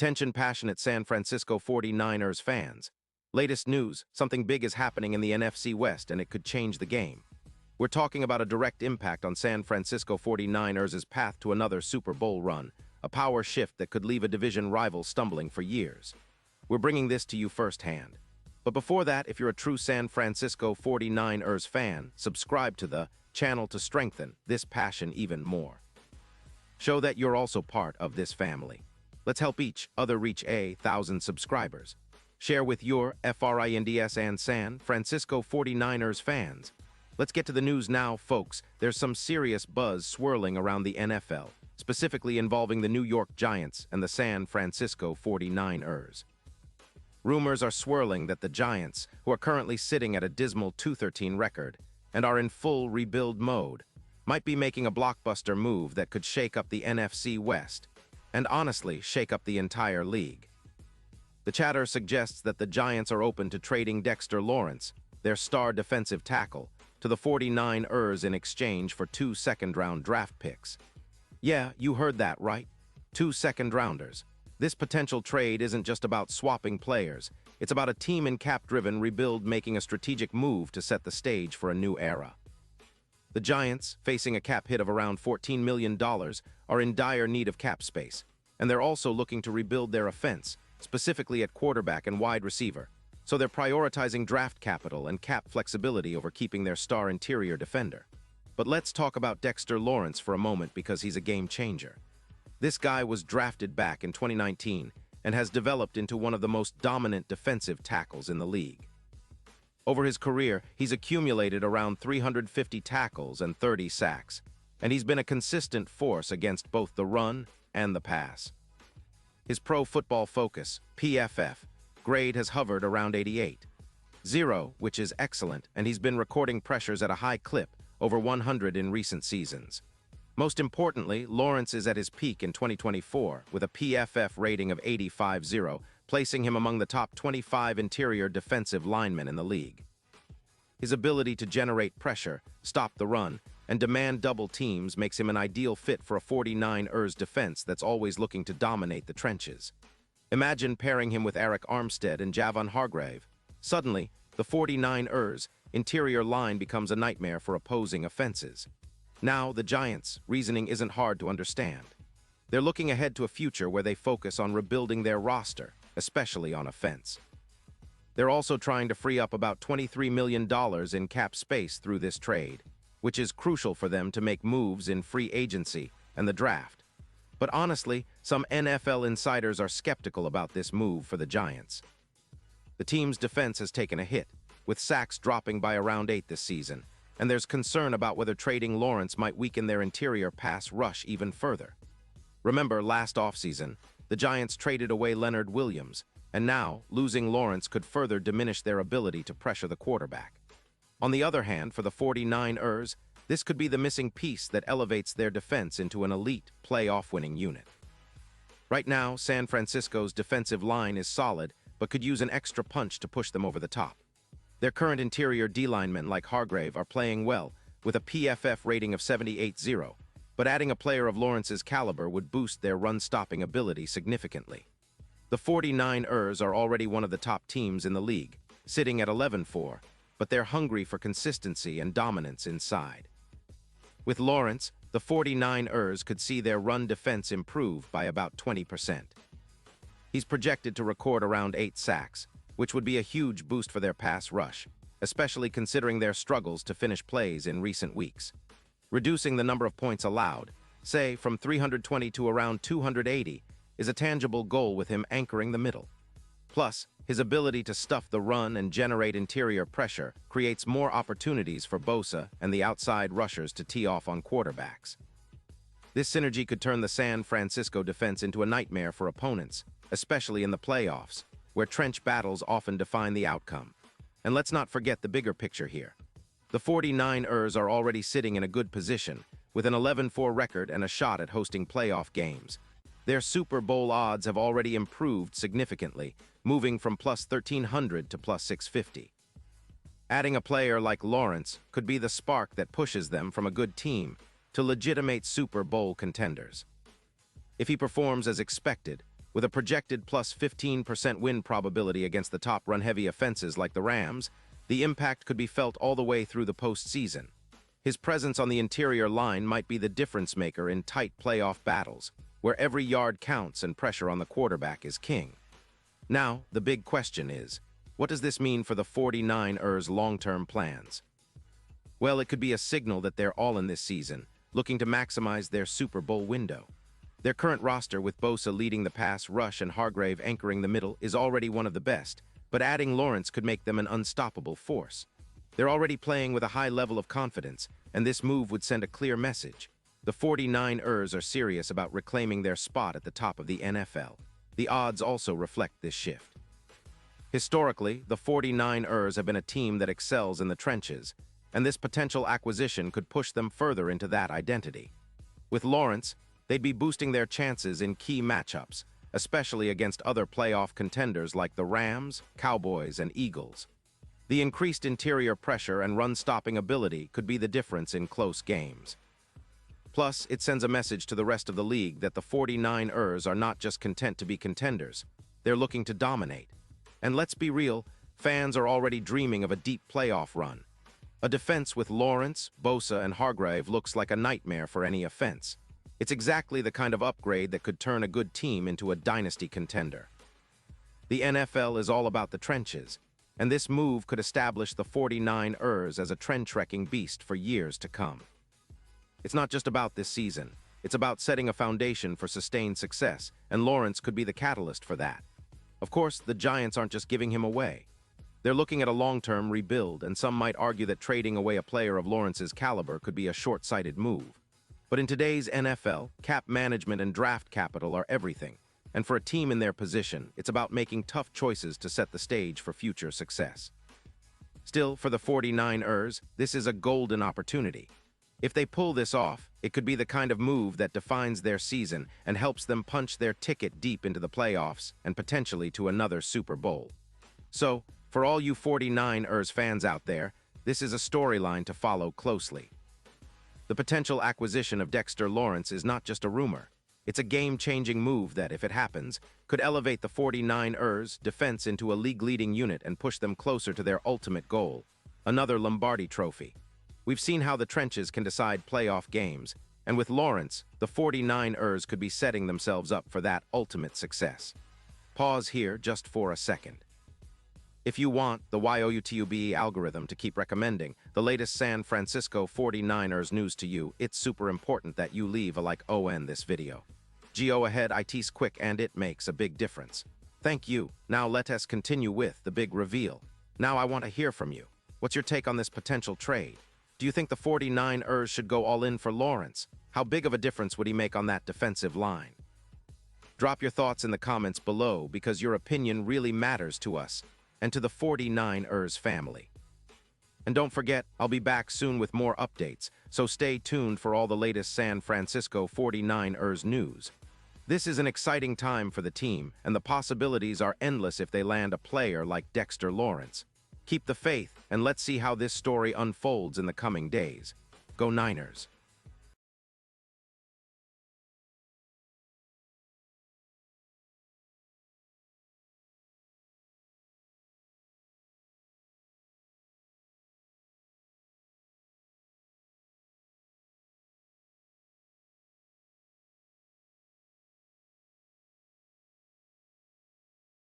Attention passionate San Francisco 49ers fans. Latest news, something big is happening in the NFC West and it could change the game. We're talking about a direct impact on San Francisco 49ers' path to another Super Bowl run, a power shift that could leave a division rival stumbling for years. We're bringing this to you firsthand. But before that, if you're a true San Francisco 49ers fan, subscribe to the channel to strengthen this passion even more. Show that you're also part of this family. Let's help each other reach 1,000 subscribers. Share with your FRINDS and San Francisco 49ers fans. Let's get to the news now, folks. There's some serious buzz swirling around the NFL, specifically involving the New York Giants and the San Francisco 49ers. Rumors are swirling that the Giants, who are currently sitting at a dismal 2-13 record and are in full rebuild mode, might be making a blockbuster move that could shake up the NFC West and honestly shake up the entire league. The chatter suggests that the Giants are open to trading Dexter Lawrence, their star defensive tackle, to the 49ers in exchange for 2 second-round draft picks. Yeah, you heard that right. 2 second-rounders. This potential trade isn't just about swapping players. It's about a team in cap-driven rebuild making a strategic move to set the stage for a new era. The Giants, facing a cap hit of around $14 million, are in dire need of cap space, and they're also looking to rebuild their offense, specifically at quarterback and wide receiver, so they're prioritizing draft capital and cap flexibility over keeping their star interior defender. But let's talk about Dexter Lawrence for a moment because he's a game changer. This guy was drafted back in 2019 and has developed into one of the most dominant defensive tackles in the league. Over his career, he's accumulated around 350 tackles and 30 sacks, and he's been a consistent force against both the run and the pass. His Pro Football Focus, PFF, grade has hovered around 88.0, which is excellent, and he's been recording pressures at a high clip, over 100 in recent seasons. Most importantly, Lawrence is at his peak in 2024 with a PFF rating of 85.0, placing him among the top 25 interior defensive linemen in the league. His ability to generate pressure, stop the run, and demand double teams makes him an ideal fit for a 49ers defense that's always looking to dominate the trenches. Imagine pairing him with Arik Armstead and Javon Hargrave. Suddenly, the 49ers' interior line becomes a nightmare for opposing offenses. Now, the Giants' reasoning isn't hard to understand. They're looking ahead to a future where they focus on rebuilding their roster, especially on offense. They're also trying to free up about $23 million in cap space through this trade, which is crucial for them to make moves in free agency and the draft. But honestly, some NFL insiders are skeptical about this move for the Giants. The team's defense has taken a hit, with sacks dropping by around 8 this season, and there's concern about whether trading Lawrence might weaken their interior pass rush even further. Remember, last offseason, the Giants traded away Leonard Williams, and now, losing Lawrence could further diminish their ability to pressure the quarterback. On the other hand, for the 49ers, this could be the missing piece that elevates their defense into an elite, playoff-winning unit. Right now, San Francisco's defensive line is solid, but could use an extra punch to push them over the top. Their current interior D-linemen like Hargrave are playing well, with a PFF rating of 78.0, but adding a player of Lawrence's caliber would boost their run-stopping ability significantly. The 49ers are already one of the top teams in the league, sitting at 11-4, but they're hungry for consistency and dominance inside. With Lawrence, the 49ers could see their run defense improve by about 20%. He's projected to record around 8 sacks, which would be a huge boost for their pass rush, especially considering their struggles to finish plays in recent weeks. Reducing the number of points allowed, say from 320 to around 280, is a tangible goal with him anchoring the middle. Plus, his ability to stuff the run and generate interior pressure creates more opportunities for Bosa and the outside rushers to tee off on quarterbacks. This synergy could turn the San Francisco defense into a nightmare for opponents, especially in the playoffs, where trench battles often define the outcome. And let's not forget the bigger picture here. The 49ers are already sitting in a good position, with an 11-4 record and a shot at hosting playoff games. Their Super Bowl odds have already improved significantly, moving from plus 1,300 to plus 650. Adding a player like Lawrence could be the spark that pushes them from a good team to legitimate Super Bowl contenders. If he performs as expected, With a projected plus 15% win probability against the top run-heavy offenses like the Rams, the impact could be felt all the way through the postseason. His presence on the interior line might be the difference maker in tight playoff battles, where every yard counts and pressure on the quarterback is king. Now, the big question is, what does this mean for the 49ers' long-term plans? Well, it could be a signal that they're all in this season, looking to maximize their Super Bowl window. Their current roster, with Bosa leading the pass rush and Hargrave anchoring the middle, is already one of the best, but adding Lawrence could make them an unstoppable force. They're already playing with a high level of confidence, and this move would send a clear message. The 49ers are serious about reclaiming their spot at the top of the NFL. The odds also reflect this shift. Historically, the 49ers have been a team that excels in the trenches, and this potential acquisition could push them further into that identity. With Lawrence, they'd be boosting their chances in key matchups, especially against other playoff contenders like the Rams, Cowboys, and Eagles. The increased interior pressure and run-stopping ability could be the difference in close games. Plus, it sends a message to the rest of the league that the 49ers are not just content to be contenders. They're looking to dominate. And let's be real, fans are already dreaming of a deep playoff run. A defense with Lawrence, Bosa, and Hargrave looks like a nightmare for any offense. It's exactly the kind of upgrade that could turn a good team into a dynasty contender. The NFL is all about the trenches, and this move could establish the 49ers as a trend-trekking beast for years to come. It's not just about this season. It's about setting a foundation for sustained success, and Lawrence could be the catalyst for that. Of course, the Giants aren't just giving him away. They're looking at a long-term rebuild, and some might argue that trading away a player of Lawrence's caliber could be a short-sighted move. But in today's NFL, cap management and draft capital are everything, and for a team in their position, it's about making tough choices to set the stage for future success. Still, for the 49ers, this is a golden opportunity. If they pull this off, it could be the kind of move that defines their season and helps them punch their ticket deep into the playoffs and potentially to another Super Bowl. So, for all you 49ers fans out there, this is a storyline to follow closely. The potential acquisition of Dexter Lawrence is not just a rumor. It's a game-changing move that, if it happens, could elevate the 49ers' defense into a league-leading unit and push them closer to their ultimate goal, another Lombardi trophy. We've seen how the trenches can decide playoff games, and with Lawrence, the 49ers could be setting themselves up for that ultimate success. Pause here just for a second. If you want the YouTube algorithm to keep recommending the latest San Francisco 49ers news to you, it's super important that you leave a like on this video. Go ahead, it's quick and it makes a big difference. Thank you. Now let us continue with the big reveal. Now I want to hear from you. What's your take on this potential trade? Do you think the 49ers should go all in for Lawrence? How big of a difference would he make on that defensive line? Drop your thoughts in the comments below because your opinion really matters to us and to the 49ers family. And don't forget, I'll be back soon with more updates, so stay tuned for all the latest San Francisco 49ers news. This is an exciting time for the team, and the possibilities are endless if they land a player like Dexter Lawrence. Keep the faith, and let's see how this story unfolds in the coming days. Go Niners!